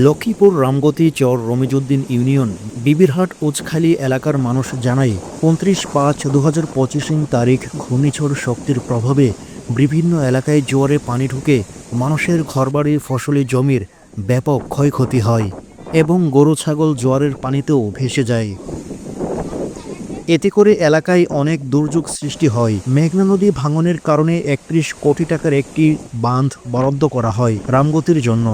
লক্ষ্মীপুর রামগতি চর Ramizuddin union Bibirhat উচখালী এলাকার মানুষ জানায় ২৫/৫/২০২৫ তারিখ ঘূর্ণিঝড় শক্তির প্রভাবে বিভিন্ন এলাকায় জোয়ারে পানি ঢুকে মানুষের ঘরবাড়ির ফসলি জমির ব্যাপক ক্ষয়ক্ষতি হয় এবং গরু ছাগল জোয়ারের পানিতেও ভেসে যায়। এতে করে এলাকায় অনেক দুর্যোগ সৃষ্টি হয়। মেঘনা নদী ভাঙনের কারণে ৩১ কোটি টাকার একটি বাঁধ বরাদ্দ করা হয় রামগতির জন্য,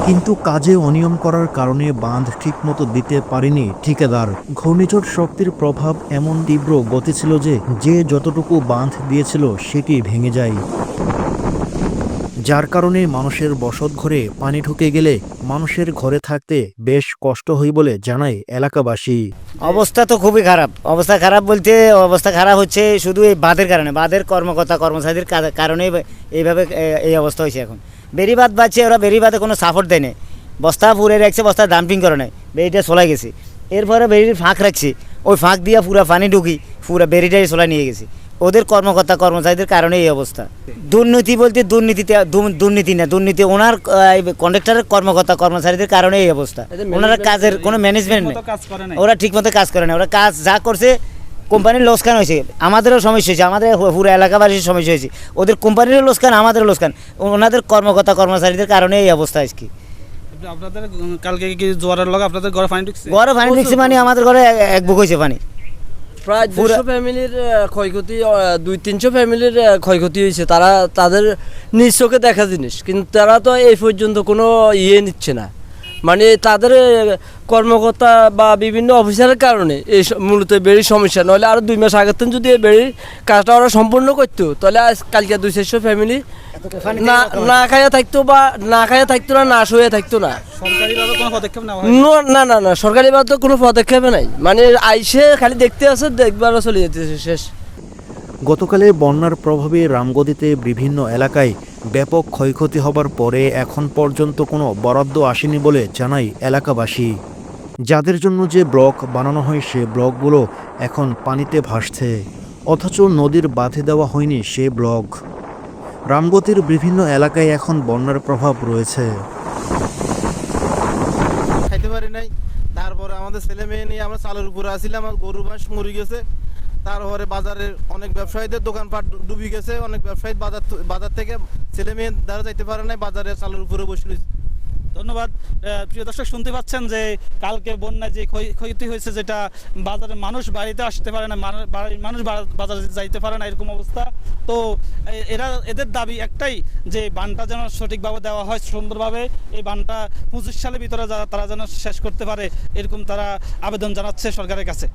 কিন্তু কাজে অনিয়ম করার কারণে বাঁধ ঠিকমতো দিতে পারেনি ঠিকাদার। ঘূর্ণিঝড় শক্তির প্রভাব এমন তীব্র গতি ছিল যে যতটুকু বাঁধ দিয়েছিল সেটি ভেঙে যায়, যার কারণে মানুষের বসতঘরে পানি ঢুকে গেলে মানুষের ঘরে থাকতে বেশ কষ্ট হয় বলে জানায় এলাকাবাসী। অবস্থা তো খুবই খারাপ। অবস্থা খারাপ বলতে অবস্থা খারাপ হচ্ছে শুধু এই বাঁধের কারণে, বাঁধের কর্মকর্তা কর্মচারীদের কারণেই এইভাবে এই অবস্থা হয়েছে। এখন বেড়িবাঁধ বাঁধছে, ওরা বেড়িবাঁধে কোনো সাপোর্ট দেয় না, বস্তা পুরে রাখছে, বস্তা ডাম্পিং করে নেয়, বেড়িটা চলাই গেছে। এরপরে বেড়ির ফাঁক রাখছে, ওই ফাঁক দিয়ে পুরো পানি ঢুকি পুরো বেড়িটাই চলাই নিয়ে গেছে। ওদের কর্মকর্তা কর্মচারীদের কারণে এই অবস্থা। দুর্নীতি বলতে দুর্নীতি ওনার কন্ট্রাক্টরের কর্মকর্তা কর্মচারীদের কারণে এই অবস্থা। ওনারা কাজের কোনো ম্যানেজমেন্ট নেই, ওরা ঠিকমতো কাজ করে না। ওরা কাজ যা করছে কোম্পানির লোকসান হয়েছে, আমাদেরও সমস্যা হয়েছে, আমাদের পুরো এলাকাবাসীর সমস্যা হয়েছে। ওদের কোম্পানিরও লোকসান, আমাদেরও লোকসান, ওনাদের কর্মকর্তা কর্মচারীদের কারণে এই অবস্থা আজকে। আপনাদের কালকে কি জোয়ারের লগে আপনাদের ঘরে পানি ঢুকছে? ঘরে পানি ঢুকছে মানে আমাদের ঘরে এক বুক হয়েছে পানি। প্রায় 200 ফ্যামিলির ক্ষয়ক্ষতি, 200-300 ফ্যামিলির ক্ষয়ক্ষতি হয়েছে। তারা তাদের নিজ চোখে দেখা জিনিস, কিন্তু তারা তো এই পর্যন্ত কোনো নিচ্ছে না। মানে তাদের কর্মকর্তা বা বিভিন্ন অফিসারের কারণে এই মূলত বেড়ির সমস্যা। নইলে আরও 2 মাস আগের থেকে যদি এই বেড়ির কাজটা ওরা সম্পূর্ণ করতো, তাহলে আজ কালকে 200-400 ফ্যামিলি না খাইয়া থাকতো, বা না খাইয়া থাকতো না, না শুয়ে থাকতো না। সরকারিভাবে কোনো পদক্ষেপ নেওয়া হয় না, সরকারিভাবে তো কোনো পদক্ষেপ নাই। মানে আইসে খালি দেখতে আসে, দেখবারও চলে যেতেছে, শেষ। গতকালের বন্যার প্রভাবে রামগতিতে বিভিন্ন এলাকায় ব্যাপক ক্ষয়ক্ষতি হবার পরে এখন পর্যন্ত কোনো বরাদ্দ আসেনি বলে জানায় এলাকাবাসী। যাদের জন্য যে ব্লক বানানো হয় সে ব্লকগুলো এখন পানিতে ভাসছে, অথচ নদীর বাঁধে দেওয়া হয়নি সে ব্লক। রামগতির বিভিন্ন এলাকায় এখন বন্যার প্রভাব রয়েছে। খাইতে পারি নাই, তারপরে আমাদের ছেলে মেয়ে নিয়ে আমরা চালের উপরে আসছিলাম, আমার গরু মাস মরে গেছে। তারপরে বাজারের অনেক ব্যবসায়ীদের দোকানপাট ডুবে গেছে, অনেক ব্যবসায়ী বাজার থেকে ছেলে মেয়ে দ্বারা যাইতে পারে নাই, বাজারে চালের উপরে বসে রয়েছে। ধন্যবাদ। প্রিয় দর্শক, শুনতে পাচ্ছেন যে কালকে বন্যায় যে ক্ষয়ক্ষতি হয়েছে, যেটা বাজারে মানুষ বাড়িতে আসতে পারে না, মানুষ বাজারে যাইতে পারে না, এরকম অবস্থা। তো এদের দাবি একটাই যে বানটা যেন সঠিকভাবে দেওয়া হয়, সুন্দরভাবে এই বানটা 25 সালের ভিতরে তারা যেন শেষ করতে পারে, এরকম তারা আবেদন জানাচ্ছে সরকারের কাছে।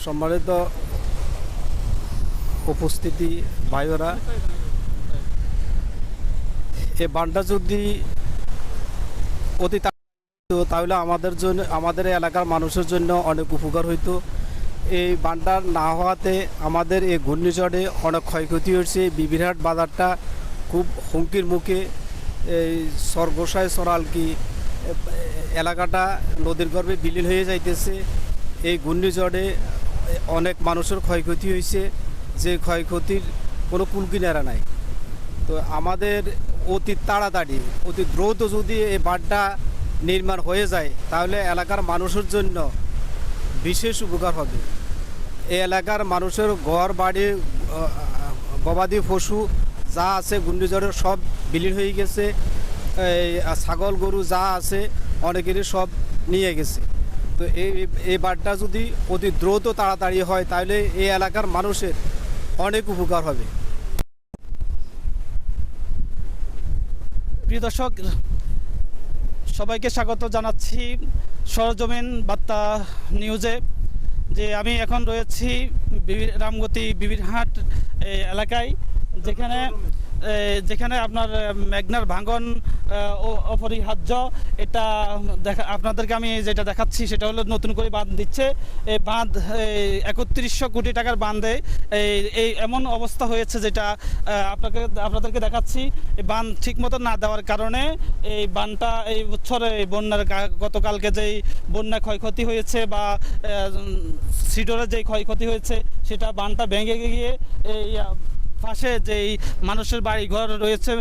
সম্মানিত উপস্থিতি ভাইরা, এই বানটা যদি অতি তাহলে আমাদের জন্য, আমাদের এলাকার মানুষের জন্য অনেক উপকার হইতো। এই বানটা না হওয়াতে আমাদের এই ঘূর্ণিঝড়ে অনেক ক্ষয়ক্ষতি হয়েছে। বিবিরহাট বাজারটা খুব হুমকির মুখে। এই সরগোসায় সরালকি এলাকাটা নদীর গর্ভে বিলীন হয়ে যাইতেছে। এই ঘূর্ণিঝড়ে অনেক মানুষের ক্ষয়ক্ষতি হয়েছে, যে ক্ষয়ক্ষতির কোনো কুলকিনারা নাই। তো আমাদের অতি তাড়াতাড়ি, অতি দ্রুত যদি এই বাঁধটা নির্মাণ হয়ে যায়, তাহলে এলাকার মানুষের জন্য বিশেষ উপকার হবে। এই এলাকার মানুষের ঘর বাড়ি, গবাদি পশু যা আছে ঘূর্ণিঝড়ের সব বিলীন হয়ে গেছে। এই ছাগল গরু যা আছে অনেকেরই সব নিয়ে গেছে। তো এই বাঁধটা যদি অতি দ্রুত তাড়াতাড়ি হয়, তাহলে এই এলাকার মানুষের অনেক উপকার হবে। প্রিয় দর্শক, সবাইকে স্বাগত জানাচ্ছি সরজমিন বার্তা নিউজে। যে আমি এখন রয়েছি রামগতি বিবিরহাট এলাকায়, যেখানে আপনার মেঘনার ভাঙন অপরিহার্য। এটা আপনাদেরকে আমি যেটা দেখাচ্ছি সেটা হলো নতুন করে বাঁধ দিচ্ছে। এই বাঁধ ৩১০০ কোটি টাকার বাঁধে এই এমন অবস্থা হয়েছে যেটা আপনাদেরকে দেখাচ্ছি। এই বাঁধ ঠিক মতো না দেওয়ার কারণে এই বাঁধটা এই বছরে বন্যার গতকালকে যেই বন্যা ক্ষয়ক্ষতি হয়েছে বা সিডোরের যেই ক্ষয়ক্ষতি হয়েছে সেটা বাঁধটা ভেঙে গিয়ে এই পাশে যেই মানুষের বাড়িঘর রয়েছে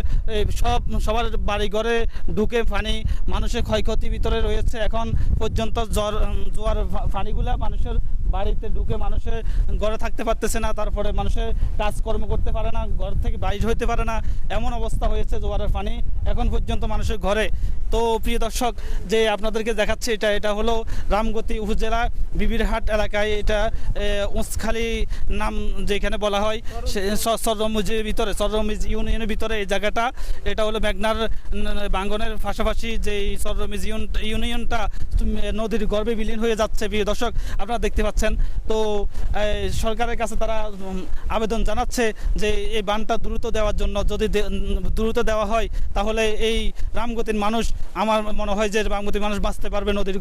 সবার বাড়িঘরে ঢুকে পানি মানুষের ক্ষয়ক্ষতির ভিতরে রয়েছে। এখন পর্যন্ত জোয়ার পানিগুলা মানুষের বাড়িতে ঢুকে মানুষের ঘরে থাকতে পারতেছে না, তারপরে মানুষের কাজকর্ম করতে পারে না, ঘর থেকে বাইর হইতে পারে না, এমন অবস্থা হয়েছে জোয়ারের পানি এখন পর্যন্ত মানুষের ঘরে। তো প্রিয় দর্শক, যে আপনাদেরকে দেখাচ্ছে এটা হলো রামগতি উপজেলা বিবিরহাট এলাকায়। এটা উঁচখালি নাম যেখানে বলা হয় সররমিজের ভিতরে, সররমিজ ইউনিয়নের ভিতরে এই জায়গাটা। এটা হলো মেঘনার বাঙ্গনের পাশাপাশি যেই সররমিজ ইউনিয়নটা নদীর গর্ভে বিলীন হয়ে যাচ্ছে। প্রিয় দর্শক, আপনারা দেখতে পাচ্ছেন। তো সরকারের কাছে তারা আবেদন জানাচ্ছে যে এই বাঁধটা দ্রুত দেওয়ার জন্য। যদি দ্রুত দেওয়া হয় তাহলে এই রামগতির মানুষ, আমার মনে হয় যে রামগতির মানুষ বাঁচতে পারবে নদীর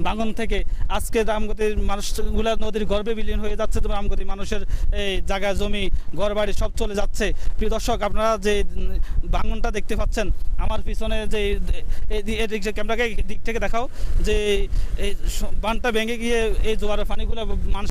ভাঙন থেকে। আজকে রামগতির মানুষগুলা নদীর গর্ভে বিলীন হয়ে যাচ্ছে, তো রামগতির মানুষের এই জায়গা জমি ঘর বাড়ি সব চলে যাচ্ছে। প্রিয় দর্শক, আপনারা যে ভাঙনটা দেখতে পাচ্ছেন আমার পিছনে, যে ক্যামেরাকে দিক থেকে দেখাও, যে এই বাঁধটা ভেঙে গিয়ে এই জোয়ারের পানিগুলো মানুষ